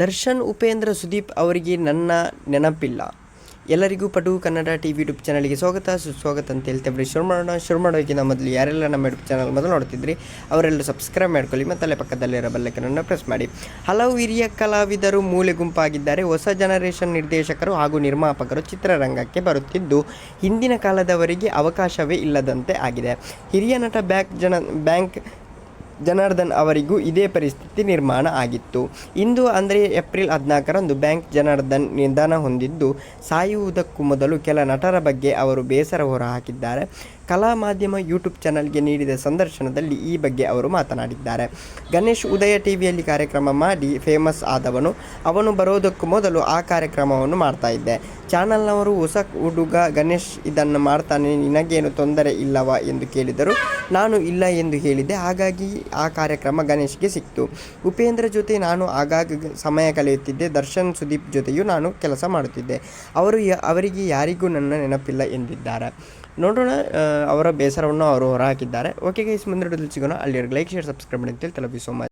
ದರ್ಶನ್, ಉಪೇಂದ್ರ, ಸುದೀಪ್ ಅವರಿಗೆ ನನ್ನ ನೆನಪಿಲ್ಲ. ಎಲ್ಲರಿಗೂ ಪಟು ಕನ್ನಡ ಟಿವಿ ಯೂಟ್ಯೂಬ್ ಚಾನಲ್ಗೆ ಸುಸ್ವಾಗತ ಅಂತ ಹೇಳ್ತೇವೆ. ಶುರು ಮಾಡೋಕ್ಕಿಂತ ಮೊದಲು ಯಾರೆಲ್ಲ ನಮ್ಮ ಯೂಟ್ಯೂಬ್ ಚಾನಲ್ ಮೊದಲು ನೋಡ್ತಿದ್ರಿ ಅವರೆಲ್ಲ ಸಬ್ಸ್ಕ್ರೈಬ್ ಮಾಡ್ಕೊಳ್ಳಿ ಮತ್ತು ಅಲ್ಲೇ ಪಕ್ಕದಲ್ಲಿರೋ ಬೆಲ್ಲೈಕನನ್ನು ಪ್ರೆಸ್ ಮಾಡಿ. ಹಲವು ಹಿರಿಯ ಕಲಾವಿದರು ಮೂಲೆ ಗುಂಪಾಗಿದ್ದಾರೆ. ಹೊಸ ಜನರೇಷನ್ ನಿರ್ದೇಶಕರು ಹಾಗೂ ನಿರ್ಮಾಪಕರು ಚಿತ್ರರಂಗಕ್ಕೆ ಬರುತ್ತಿದ್ದು ಹಿಂದಿನ ಕಾಲದವರಿಗೆ ಅವಕಾಶವೇ ಇಲ್ಲದಂತೆ ಆಗಿದೆ. ಹಿರಿಯ ನಟ ಬ್ಯಾಂಕ್ ಜನಾರ್ದನ್ ಅವರಿಗೂ ಇದೇ ಪರಿಸ್ಥಿತಿ ನಿರ್ಮಾಣ ಆಗಿತ್ತು. ಇಂದು ಅಂದರೆ ಏಪ್ರಿಲ್ 14ರಂದು ಬ್ಯಾಂಕ್ ಜನಾರ್ದನ್ ನಿಧನ ಹೊಂದಿದ್ದು, ಸಾಯುವುದಕ್ಕೂ ಮೊದಲು ಕೆಲ ನಟರ ಬಗ್ಗೆ ಅವರು ಬೇಸರ ಹೊರಹಾಕಿದ್ದಾರೆ. ಕಲಾ ಮಾಧ್ಯಮ ಯೂಟ್ಯೂಬ್ ಚಾನಲ್ಗೆ ನೀಡಿದ ಸಂದರ್ಶನದಲ್ಲಿ ಈ ಬಗ್ಗೆ ಅವರು ಮಾತನಾಡಿದ್ದಾರೆ. ಗಣೇಶ್ ಉದಯ ಟಿವಿಯಲ್ಲಿ ಕಾರ್ಯಕ್ರಮ ಮಾಡಿ ಫೇಮಸ್ ಆದವನು. ಅವನು ಬರೋದಕ್ಕೂ ಮೊದಲು ಆ ಕಾರ್ಯಕ್ರಮವನ್ನು ಮಾಡ್ತಾ ಇದ್ದೆ. ಚಾನಲ್ನವರು ಹೊಸ ಹುಡುಗ ಗಣೇಶ್ ಇದನ್ನು ಮಾಡ್ತಾನೆ, ನಿನಗೇನು ತೊಂದರೆ ಇಲ್ಲವಾ ಎಂದು ಕೇಳಿದರು. ನಾನು ಇಲ್ಲ ಎಂದು ಹೇಳಿದೆ. ಹಾಗಾಗಿ ಆ ಕಾರ್ಯಕ್ರಮ ಗಣೇಶ್ಗೆ ಸಿಕ್ತು. ಉಪೇಂದ್ರ ಜೊತೆ ನಾನು ಆಗಾಗ ಸಮಯ ಕಳೆಯುತ್ತಿದ್ದೆ. ದರ್ಶನ್, ಸುದೀಪ್ ಜೊತೆಯೂ ನಾನು ಕೆಲಸ ಮಾಡುತ್ತಿದ್ದೆ. ಅವರಿಗೆ ಯಾರಿಗೂ ನನ್ನ ನೆನಪಿಲ್ಲ ಎಂದಿದ್ದಾರೆ. ನೋಡೋಣ, ಅವರ ಬೇಸರವನ್ನು ಅವರು ಹೊರಹಾಕಿದ್ದಾರೆ. ಓಕೆ ಗೈಸ್, ಮುಂದೆ ಸಿಗೋಣ. ಅಲ್ಲಿವರೆಗೆ ಲೈಕ್, ಶೇರ್, ಸಬ್ಸ್ಕ್ರೈಬ್ ಮಾಡಿ ಅಂತ ಹೇಳಿ. Love you so much.